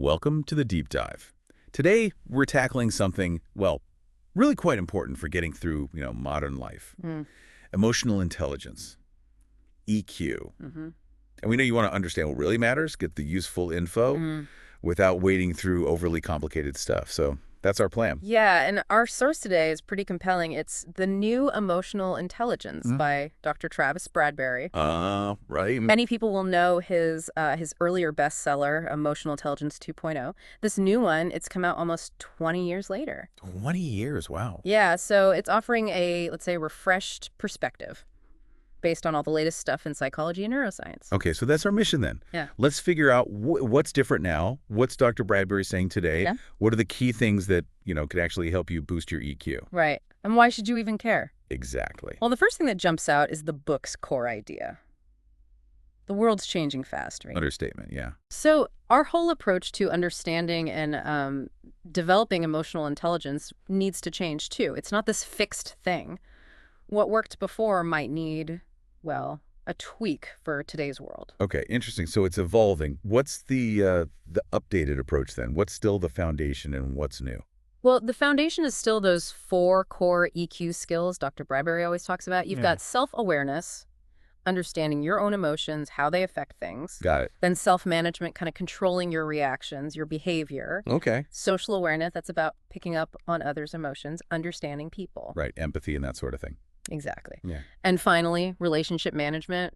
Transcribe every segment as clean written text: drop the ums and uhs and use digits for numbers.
Welcome to the Deep Dive. Today, we're tackling something, well, really quite important for getting through, modern life. Emotional intelligence, EQ. And we know you want to understand what really matters, get the useful info without wading through overly complicated stuff. So that's our plan. Yeah, and our source today is pretty compelling. It's The New Emotional Intelligence by Dr. Travis Bradberry. Right. Many people will know his earlier bestseller, Emotional Intelligence 2.0. This new one, it's come out almost 20 years later. 20 years, wow. Yeah, so it's offering a, let's say, refreshed perspective based on all the latest stuff in psychology and neuroscience. Okay, so that's our mission then. Yeah. Let's figure out what's different now. What's Dr. Bradberry saying today? Yeah. What are the key things that, could actually help you boost your EQ? Right. And why should you even care? Exactly. Well, the first thing that jumps out is the book's core idea. The world's changing fast, right? Understatement, yeah. So our whole approach to understanding and developing emotional intelligence needs to change, too. It's not this fixed thing. What worked before might need, well, a tweak for today's world. Okay, interesting. So it's evolving. What's the updated approach then? What's still the foundation and what's new? Well, the foundation is still those 4 core EQ skills Dr. Bradberry always talks about. You've got self-awareness, understanding your own emotions, how they affect things. Got it. Then self-management, kind of controlling your reactions, your behavior. Okay. Social awareness, that's about picking up on others' emotions, understanding people. Right, empathy and that sort of thing. Exactly. Yeah. And finally, relationship management,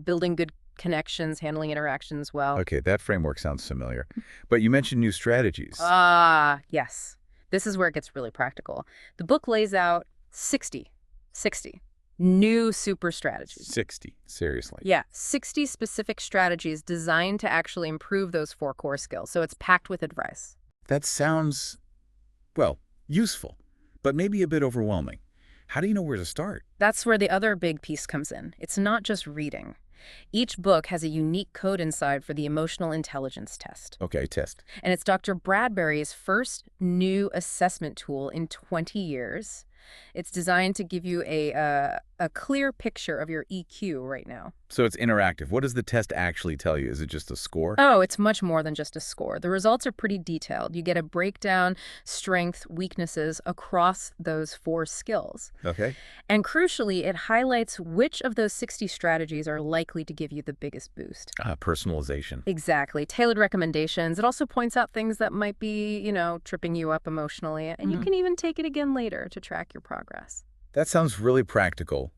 building good connections, handling interactions well. Okay, that framework sounds familiar. But you mentioned new strategies. Yes. This is where it gets really practical. The book lays out 60 new super strategies. 60, seriously. Yeah, 60 specific strategies designed to actually improve those 4 core skills. So it's packed with advice. That sounds, well, useful, but maybe a bit overwhelming. How do you know where to start? That's where the other big piece comes in. It's not just reading. Each book has a unique code inside for the emotional intelligence test. Okay, test. And it's Dr. Bradberry's first new assessment tool in 20 years. It's designed to give you a clear picture of your EQ right now. So it's interactive. What does the test actually tell you? Is it just a score? Oh, it's much more than just a score. The results are pretty detailed. You get a breakdown, strength, weaknesses across those 4 skills. Okay. And crucially, it highlights which of those 60 strategies are likely to give you the biggest boost. Personalization. Exactly. Tailored recommendations. It also points out things that might be, tripping you up emotionally. And you can even take it again later to track your progress. That sounds really practical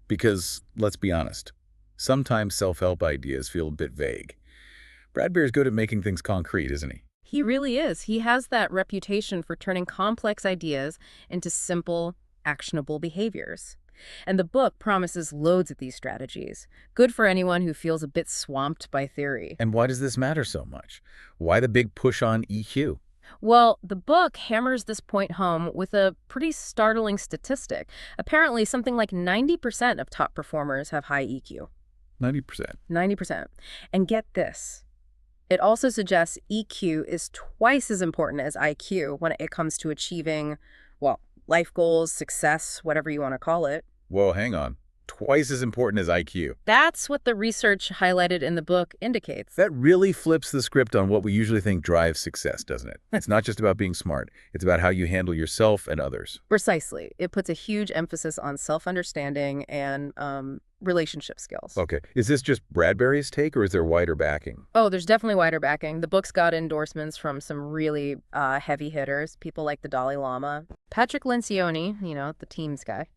because, let's be honest, sometimes self-help ideas feel a bit vague. Bradberry's good at making things concrete, isn't he? He really is. He has that reputation for turning complex ideas into simple, actionable behaviors. And the book promises loads of these strategies. Good for anyone who feels a bit swamped by theory. And why does this matter so much? Why the big push on EQ? Well, the book hammers this point home with a pretty startling statistic. Apparently, something like 90% of top performers have high EQ. 90%. 90%. And get this. It also suggests EQ is twice as important as IQ when it comes to achieving, well, life goals, success, whatever you want to call it. Whoa, hang on. Twice as important as IQ. That's what the research highlighted in the book indicates. That really flips the script on what we usually think drives success, doesn't it? It's not just about being smart. It's about how you handle yourself and others. Precisely. It puts a huge emphasis on self-understanding and relationship skills. Okay. Is this just Bradberry's take or is there wider backing? Oh, there's definitely wider backing. The book's got endorsements from some really heavy hitters, people like the Dalai Lama, Patrick Lencioni, the Teams guy,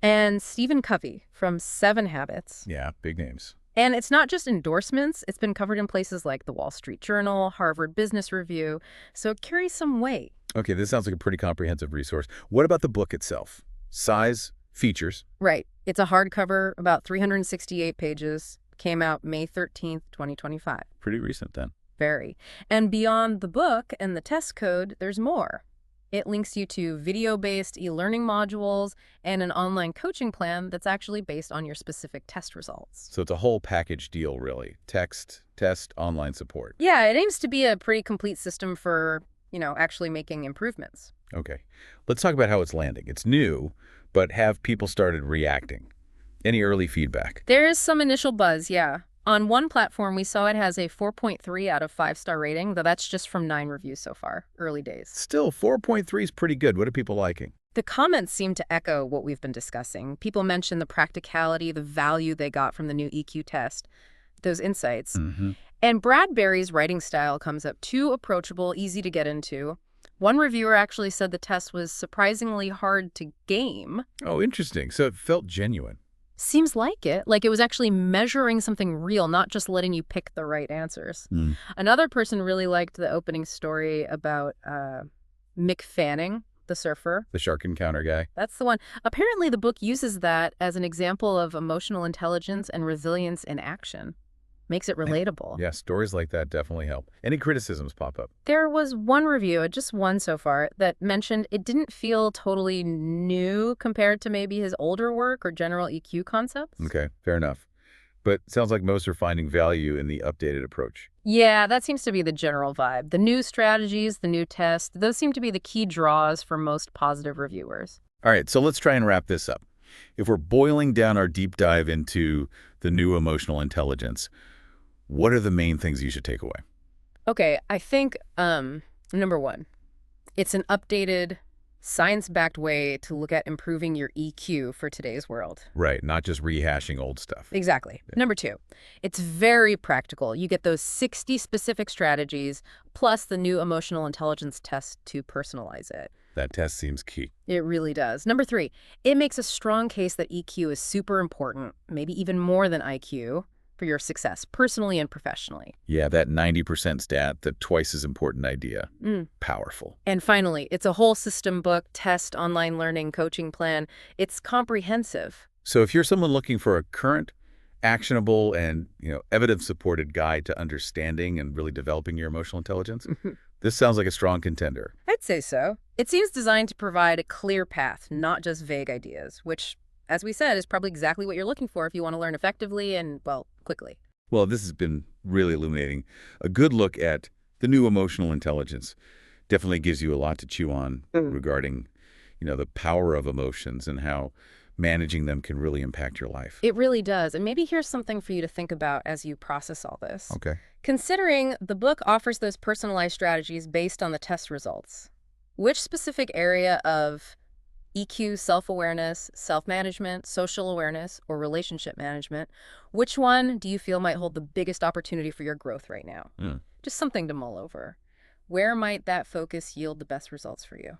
and Stephen Covey from 7 Habits. Yeah, big names. And it's not just endorsements. It's been covered in places like the Wall Street Journal, Harvard Business Review, so it carries some weight. Okay, this sounds like a pretty comprehensive resource. What about the book itself? Size, features? Right. It's a hardcover, about 368 pages, came out May 13th, 2025. Pretty recent then. Very. And beyond the book and the test code, there's more. It links you to video-based e-learning modules and an online coaching plan that's actually based on your specific test results. So it's a whole package deal, really. Text, test, online support. Yeah, it aims to be a pretty complete system for, actually making improvements. Okay. Let's talk about how it's landing. It's new, but have people started reacting? Any early feedback? There is some initial buzz, yeah. On one platform, we saw it has a 4.3 out of 5-star rating, though that's just from 9 reviews so far, early days. Still, 4.3 is pretty good. What are people liking? The comments seem to echo what we've been discussing. People mention the practicality, the value they got from the new EQ test, those insights. And Bradberry's writing style comes up too approachable, easy to get into. One reviewer actually said the test was surprisingly hard to game. Oh, interesting. So it felt genuine. Seems like it was actually measuring something real, not just letting you pick the right answers. Another person really liked the opening story about Mick Fanning, the surfer. The shark encounter guy. That's the one. Apparently, the book uses that as an example of emotional intelligence and resilience in action. Makes it relatable. Yeah, stories like that definitely help. Any criticisms pop up? There was one review, just one so far, that mentioned it didn't feel totally new compared to maybe his older work or general EQ concepts. Okay, fair enough. But sounds like most are finding value in the updated approach. Yeah, that seems to be the general vibe. The new strategies, the new test, those seem to be the key draws for most positive reviewers. All right, so let's try and wrap this up. If we're boiling down our deep dive into the new emotional intelligence, what are the main things you should take away? Okay, I think, number one, it's an updated, science-backed way to look at improving your EQ for today's world. Right, not just rehashing old stuff. Exactly. Yeah. Number two, it's very practical. You get those 60 specific strategies, plus the new emotional intelligence test to personalize it. That test seems key. It really does. Number three, it makes a strong case that EQ is super important, maybe even more than IQ, for your success, personally and professionally. Yeah, that 90% stat, the twice as important idea. Powerful. And finally, it's a whole system book, test, online learning, coaching plan. It's comprehensive. So if you're someone looking for a current, actionable, and evidence-supported guide to understanding and really developing your emotional intelligence, this sounds like a strong contender. I'd say so. It seems designed to provide a clear path, not just vague ideas, which, as we said, is probably exactly what you're looking for if you want to learn effectively and, well, quickly. Well, this has been really illuminating. A good look at the new emotional intelligence definitely gives you a lot to chew on regarding, the power of emotions and how managing them can really impact your life. It really does. And maybe here's something for you to think about as you process all this. Okay. Considering the book offers those personalized strategies based on the test results, which specific area of EQ, self-awareness, self-management, social awareness, or relationship management, which one do you feel might hold the biggest opportunity for your growth right now? Just something to mull over. Where might that focus yield the best results for you?